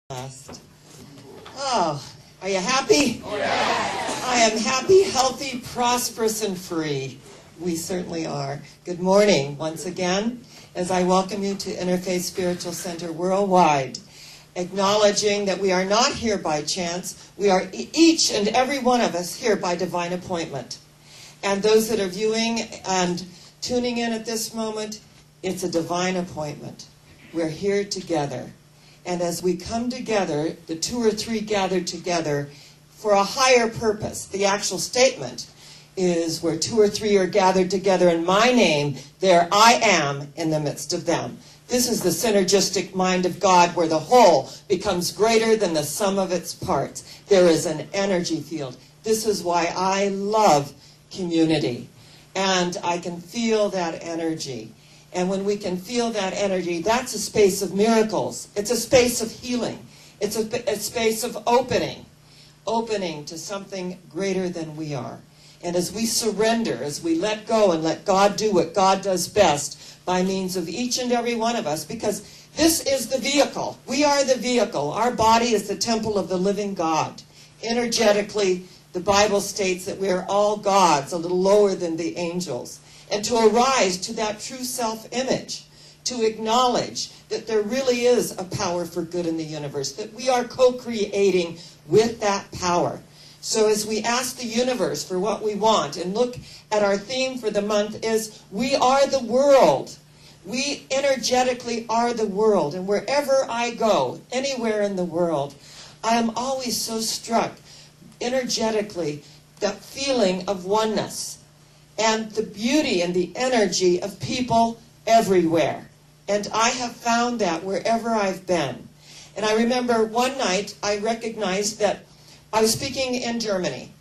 Blessed. Oh, are you happy? Oh, yeah. I am happy, healthy, prosperous, and free. We certainly are. Good morning once again as I welcome you to Interfaith Spiritual Center Worldwide, acknowledging that we are not here by chance. We are each and every one of us here by divine appointment. And those that are viewing and tuning in at this moment, it's a divine appointment. We're here together. And as we come together, the two or three gathered together for a higher purpose. The actual statement is where two or three are gathered together in my name, there I am in the midst of them. This is the synergistic mind of God where the whole becomes greater than the sum of its parts. There is an energy field. This is why I love community. And I can feel that energy. And when we can feel that energy, that's a space of miracles. It's a space of healing. It's a space of opening to something greater than we are. And as we surrender, as we let go and let God do what God does best by means of each and every one of us, because this is the vehicle. We are the vehicle. Our body is the temple of the living God. Energetically, the Bible states that we are all gods, a little lower than the angels. And to arise to that true self-image, to acknowledge that there really is a power for good in the universe, that we are co-creating with that power. So as we ask the universe for what we want, and look at our theme for the month is, we are the world. We energetically are the world. And wherever I go, anywhere in the world, I am always so struck energetically, that feeling of oneness. And the beauty and the energy of people everywhere. And I have found that wherever I've been. And I remember one night I recognized that I was speaking in Germany.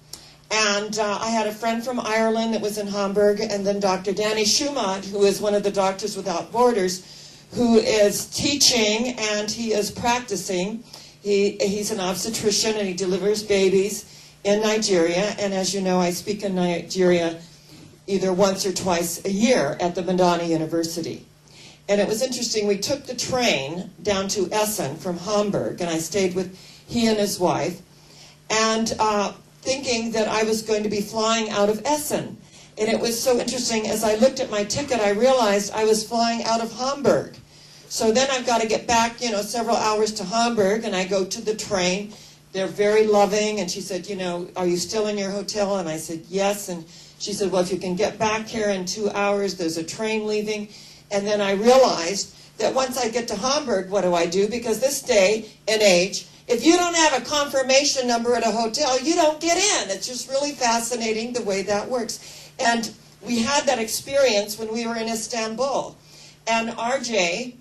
And I had a friend from Ireland that was in Hamburg, and then Dr. Danny Schumann, who is one of the Doctors Without Borders, who is teaching and he is practicing. He's an obstetrician and he delivers babies in Nigeria. And as you know, I speak in Nigeria either once or twice a year at the Madonna University. And it was interesting, we took the train down to Essen from Hamburg, and I stayed with he and his wife, and thinking that I was going to be flying out of Essen. And it was so interesting, as I looked at my ticket, I realized I was flying out of Hamburg. So then I've got to get back, several hours to Hamburg, and I go to the train. They're very loving, and she said, are you still in your hotel? And I said, yes, and she said, well, if you can get back here in 2 hours, there's a train leaving. And then I realized that once I get to Hamburg, what do I do? Because this day and age, if you don't have a confirmation number at a hotel, you don't get in. It's just really fascinating the way that works. And we had that experience when we were in Istanbul. And RJ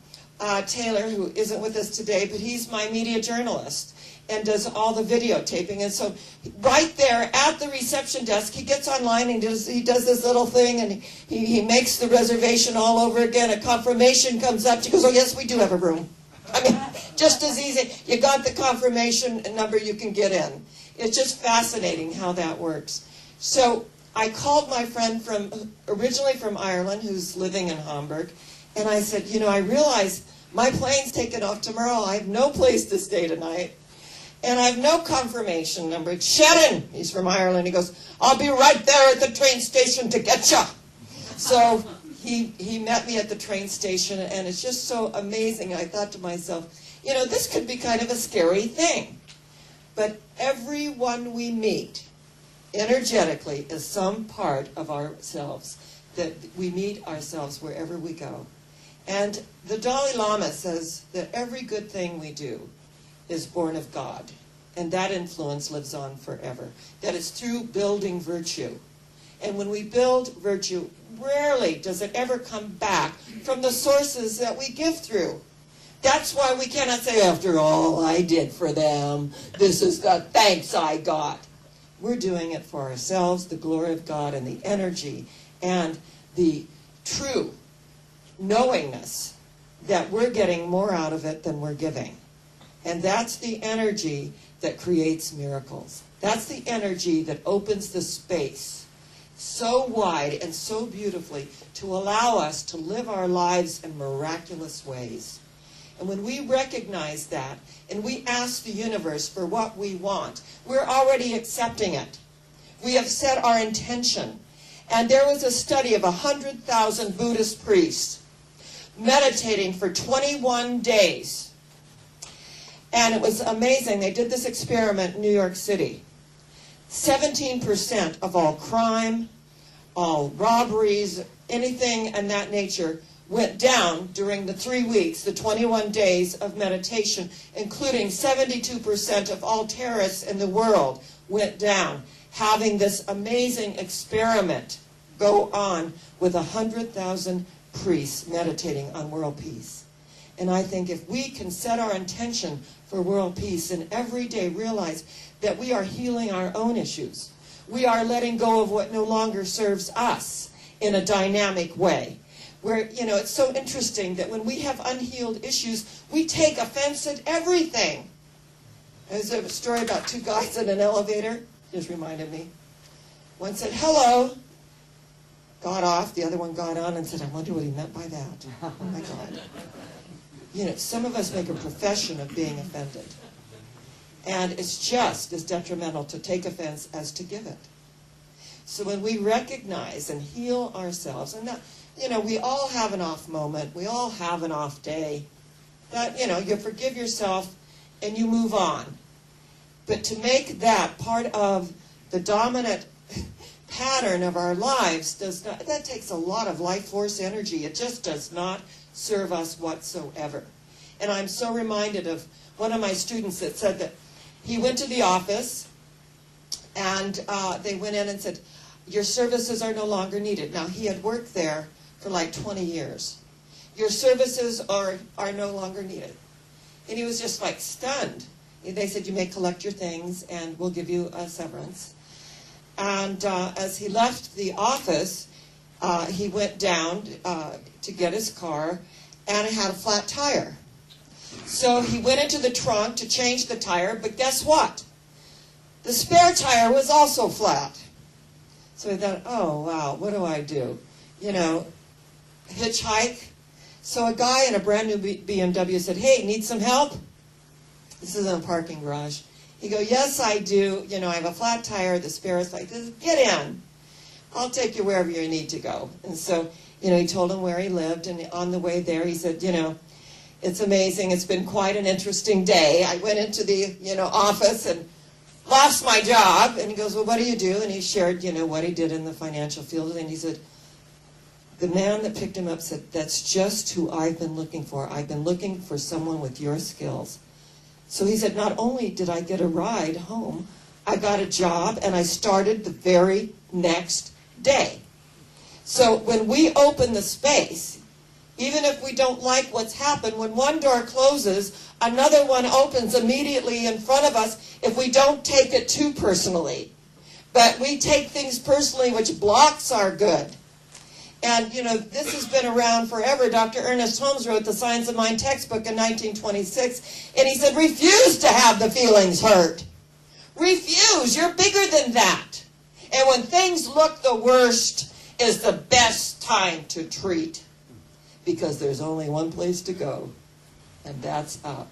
Taylor, who isn't with us today, but he's my media journalist and does all the videotaping. And so right there at the reception desk, he gets online and he does this little thing, and he makes the reservation all over again. A confirmation comes up. She goes, oh, yes, we do have a room. I mean, just as easy. You got the confirmation number, you can get in. It's just fascinating how that works. So I called my friend originally from Ireland, who's living in Hamburg, and I said, I realize my plane's taking off tomorrow. I have no place to stay tonight. And I have no confirmation number. Shannon, he's from Ireland, he goes, I'll be right there at the train station to get you. So he met me at the train station, and it's just so amazing. I thought to myself, this could be kind of a scary thing. But everyone we meet energetically is some part of ourselves, that we meet ourselves wherever we go. And the Dalai Lama says that every good thing we do is born of God, and that influence lives on forever. That is through building virtue. And when we build virtue, rarely does it ever come back from the sources that we give through. That's why we cannot say, after all I did for them, this is the thanks I got. We're doing it for ourselves, the glory of God and the energy and the true knowingness that we're getting more out of it than we're giving. And that's the energy that creates miracles. That's the energy that opens the space so wide and so beautifully to allow us to live our lives in miraculous ways. And when we recognize that and we ask the universe for what we want, we're already accepting it. We have set our intention. And there was a study of 100,000 Buddhist priests meditating for 21 days. And it was amazing. They did this experiment in New York City. 17% of all crime, all robberies, anything in that nature went down during the 3 weeks, the 21 days of meditation, including 72% of all terrorists in the world went down, having this amazing experiment go on with 100,000 priests meditating on world peace. And I think if we can set our intention for world peace and every day realize that we are healing our own issues, we are letting go of what no longer serves us in a dynamic way. Where, you know, it's so interesting that when we have unhealed issues, we take offense at everything. There's a story about two guys in an elevator, just reminded me. One said, hello, got off, the other one got on and said, I wonder what he meant by that. Oh my God. You know, some of us make a profession of being offended. And it's just as detrimental to take offense as to give it. So when we recognize and heal ourselves, and that, you know, we all have an off moment, we all have an off day, that, you know, you forgive yourself and you move on. But to make that part of the dominant pattern of our lives, that takes a lot of life force energy. It just does not serve us whatsoever. And I'm so reminded of one of my students that said that he went to the office and they went in and said, your services are no longer needed. Now, he had worked there for like 20 years. Your services are no longer needed. And he was just like stunned. They said, you may collect your things and we'll give you a severance. And as he left the office, he went down to get his car, and it had a flat tire. So he went into the trunk to change the tire, but guess what? The spare tire was also flat. So he thought, oh, wow, what do I do? You know, hitchhike? So a guy in a brand new BMW said, hey, need some help? This is in a parking garage. He goes, yes, I do. You know, I have a flat tire. The spare is like this. Get in. I'll take you wherever you need to go. And so, you know, he told him where he lived. And on the way there, he said, you know, it's amazing. It's been quite an interesting day. I went into the, you know, office and lost my job. And he goes, well, what do you do? And he shared, you know, what he did in the financial field. And he said, the man that picked him up said, that's just who I've been looking for. I've been looking for someone with your skills. So he said, not only did I get a ride home, I got a job and I started the very next day. So when we open the space, even if we don't like what's happened, when one door closes, another one opens immediately in front of us if we don't take it too personally. But we take things personally, which blocks our good. And, you know, this has been around forever. Dr. Ernest Holmes wrote the Science of Mind textbook in 1926, and he said, refuse to have the feelings hurt. Refuse. You're bigger than that. And when things look the worst is the best time to treat, because there's only one place to go, and that's up.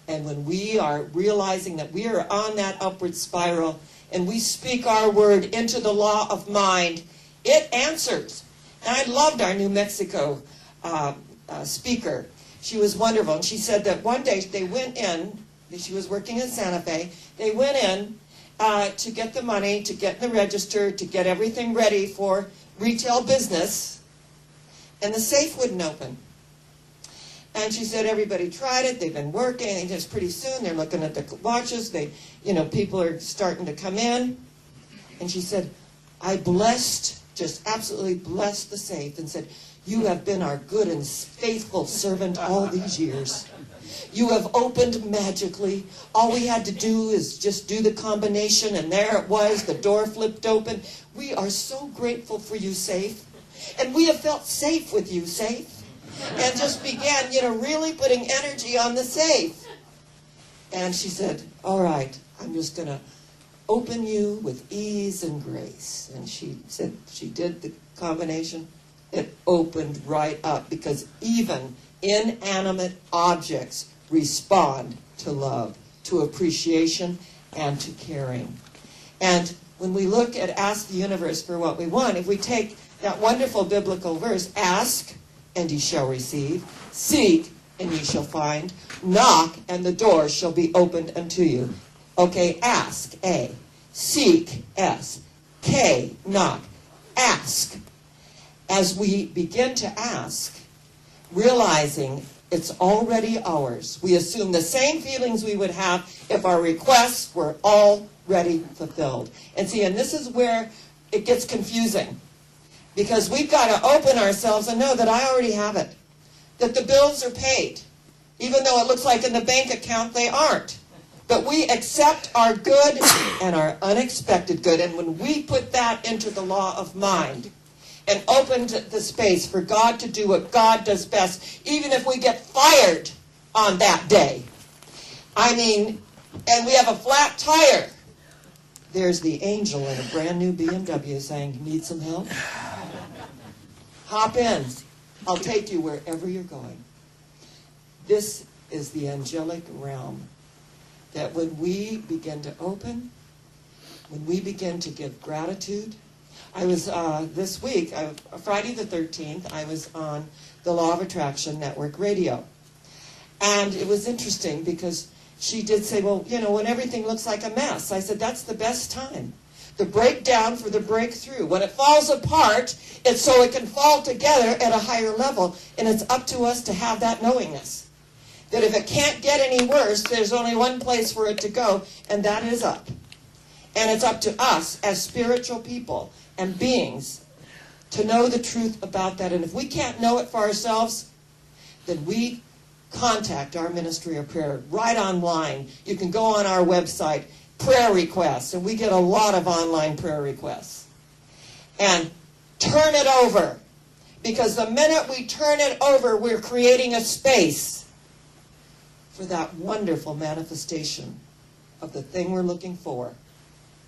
And when we are realizing that we are on that upward spiral, and we speak our word into the law of mind, it answers. And I loved our New Mexico speaker. She was wonderful. And she said that one day they went in, she was working in Santa Fe, they went in to get the money, to get in the register, to get everything ready for retail business, and the safe wouldn't open. And she said everybody tried it, they've been working, and just pretty soon they're looking at the watches, people are starting to come in. And she said, I just absolutely blessed the safe and said, you have been our good and faithful servant all these years. You have opened magically. All we had to do is just do the combination, and there it was. The door flipped open. We are so grateful for you, safe. And we have felt safe with you, safe. And just began, really putting energy on the safe. And she said, all right, I'm just going to open you with ease and grace. And she said she did the combination. It opened right up, because even inanimate objects respond to love, to appreciation, and to caring. And when we look at ask the universe for what we want, if we take that wonderful biblical verse, ask and ye shall receive, seek and ye shall find, knock and the door shall be opened unto you. Okay, ask, A. Seek, S. K, knock. Ask. As we begin to ask, realizing it's already ours, we assume the same feelings we would have if our requests were already fulfilled. And see, and this is where it gets confusing. Because we've got to open ourselves and know that I already have it. That the bills are paid. Even though it looks like in the bank account they aren't. But we accept our good and our unexpected good. And when we put that into the law of mind and opened the space for God to do what God does best, even if we get fired on that day. I mean, and we have a flat tire. There's the angel in a brand new BMW saying, need some help? Hop in. I'll take you wherever you're going. This is the angelic realm. That when we begin to open, when we begin to give gratitude. I was, this week, Friday the 13th, I was on the Law of Attraction Network Radio. And it was interesting because she did say, well, you know, when everything looks like a mess, I said, that's the best time. The breakdown for the breakthrough. When it falls apart, it's so it can fall together at a higher level. And it's up to us to have that knowingness. That if it can't get any worse, there's only one place for it to go, and that is up. And it's up to us as spiritual people and beings to know the truth about that. And if we can't know it for ourselves, then we contact our Ministry of Prayer right online. You can go on our website, prayer requests, and we get a lot of online prayer requests. And turn it over. Because the minute we turn it over, we're creating a space for that wonderful manifestation of the thing we're looking for,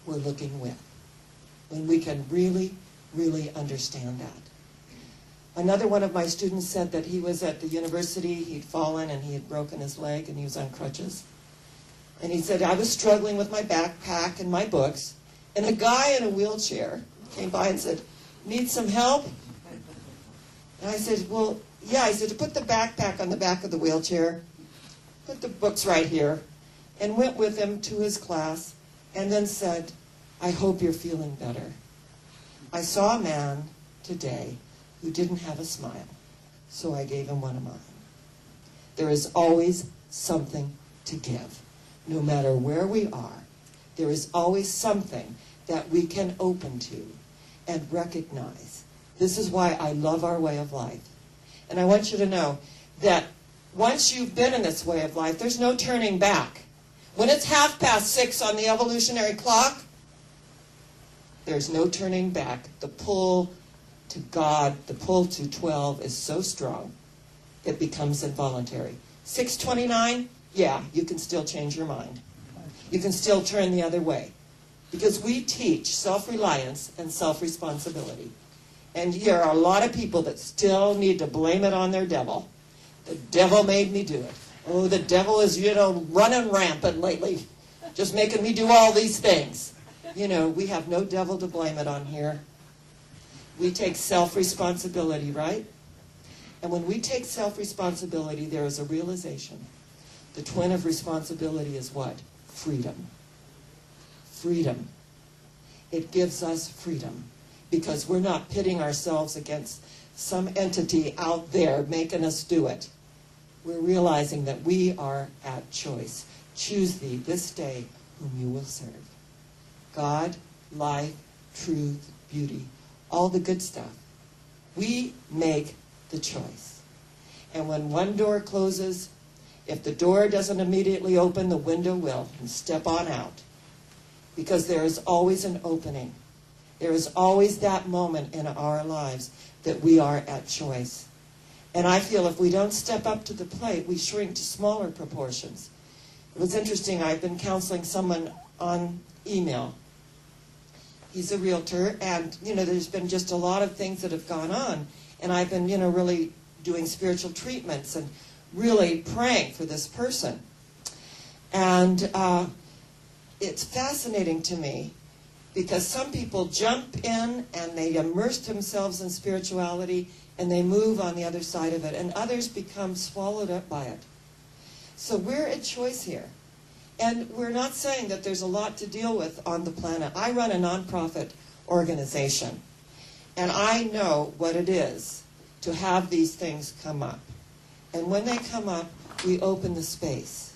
we're looking with. When we can really, really understand that. Another one of my students said that he was at the university, he'd fallen and he had broken his leg and he was on crutches. And he said, I was struggling with my backpack and my books, and a guy in a wheelchair came by and said, need some help? And I said, well, yeah. I said, to put the backpack on the back of the wheelchair, put the books right here, and went with him to his class, and then said, I hope you're feeling better. I saw a man today who didn't have a smile, so I gave him one of mine. There is always something to give. No matter where we are, there is always something that we can open to and recognize. This is why I love our way of life. And I want you to know that once you've been in this way of life, there's no turning back. When it's 6:30 on the evolutionary clock, there's no turning back. The pull to God, the pull to 12 is so strong, it becomes involuntary. 6:29, yeah, you can still change your mind. You can still turn the other way. Because we teach self-reliance and self-responsibility. And there are a lot of people that still need to blame it on their devil. The devil made me do it. Oh, the devil is, running rampant lately. Just making me do all these things. We have no devil to blame it on here. We take self-responsibility, right? And when we take self-responsibility, there is a realization. The twin of responsibility is what? Freedom. Freedom. It gives us freedom. Because we're not pitting ourselves against some entity out there making us do it. We're realizing that we are at choice. Choose thee this day whom you will serve. God, life, truth, beauty, all the good stuff. We make the choice. And when one door closes, if the door doesn't immediately open, the window will, and step on out. Because there is always an opening. There is always that moment in our lives that we are at choice. And I feel if we don't step up to the plate, we shrink to smaller proportions. It was interesting, I've been counseling someone on email. He's a realtor, and, there's been just a lot of things that have gone on. And I've been, really doing spiritual treatments and really praying for this person. And it's fascinating to me because some people jump in and they immerse themselves in spirituality and they move on the other side of it, and others become swallowed up by it. So we're at choice here. And we're not saying that there's a lot to deal with on the planet. I run a nonprofit organization, and I know what it is to have these things come up. And when they come up, we open the space.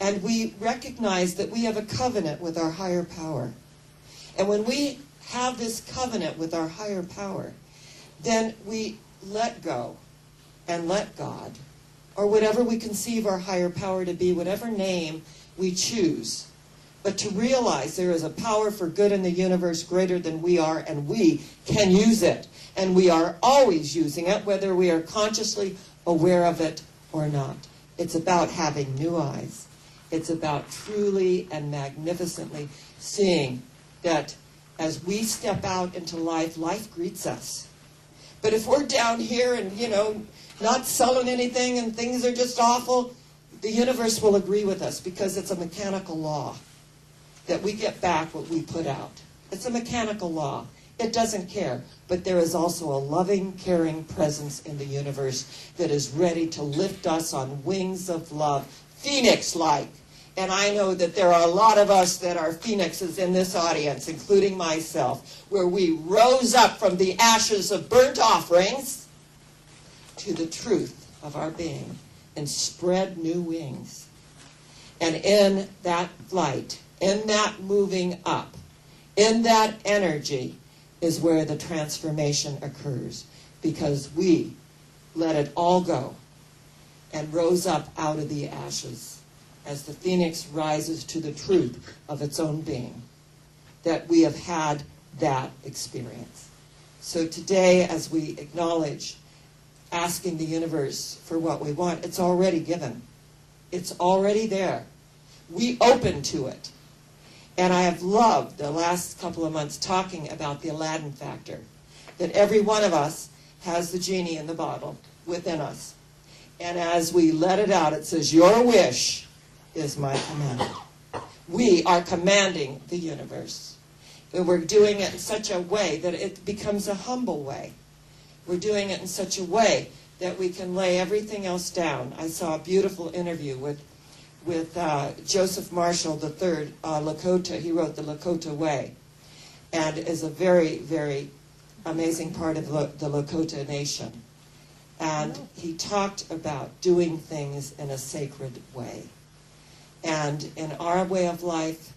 And we recognize that we have a covenant with our higher power. And when we have this covenant with our higher power, then we let go and let God, or whatever we conceive our higher power to be, whatever name we choose. But to realize there is a power for good in the universe greater than we are, and we can use it. And we are always using it, whether we are consciously aware of it or not. It's about having new eyes. It's about truly and magnificently seeing that as we step out into life, life greets us. But if we're down here and, not selling anything and things are just awful, the universe will agree with us because it's a mechanical law that we get back what we put out. It's a mechanical law. It doesn't care. But there is also a loving, caring presence in the universe that is ready to lift us on wings of love, phoenix-like. And I know that there are a lot of us that are phoenixes in this audience, including myself, where we rose up from the ashes of burnt offerings to the truth of our being and spread new wings. And in that flight, in that moving up, in that energy is where the transformation occurs, because we let it all go and rose up out of the ashes as the phoenix rises to the truth of its own being, that we have had that experience. So today, as we acknowledge asking the universe for what we want, it's already given. It's already there. We open to it. And I have loved the last couple of months talking about the Aladdin factor, that every one of us has the genie in the bottle within us. And as we let it out, it says, your wish is my command. We are commanding the universe. And we're doing it in such a way that it becomes a humble way. We're doing it in such a way that we can lay everything else down. I saw a beautiful interview with Joseph Marshall III, Lakota. He wrote The Lakota Way, and is a very, very amazing part of the Lakota Nation. And he talked about doing things in a sacred way. And in our way of life,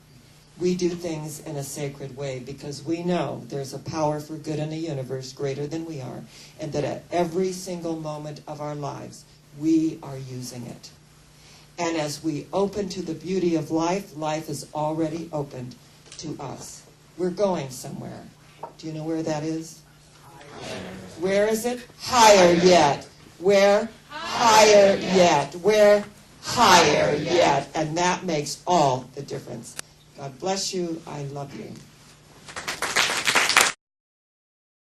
we do things in a sacred way because we know there's a power for good in the universe greater than we are, and that at every single moment of our lives, we are using it. And as we open to the beauty of life, life is already opened to us. We're going somewhere. Do you know where that is? Higher. Where is it? Higher yet. Where? Higher yet. Where? Higher yet. And that makes all the difference. God bless you. I love you.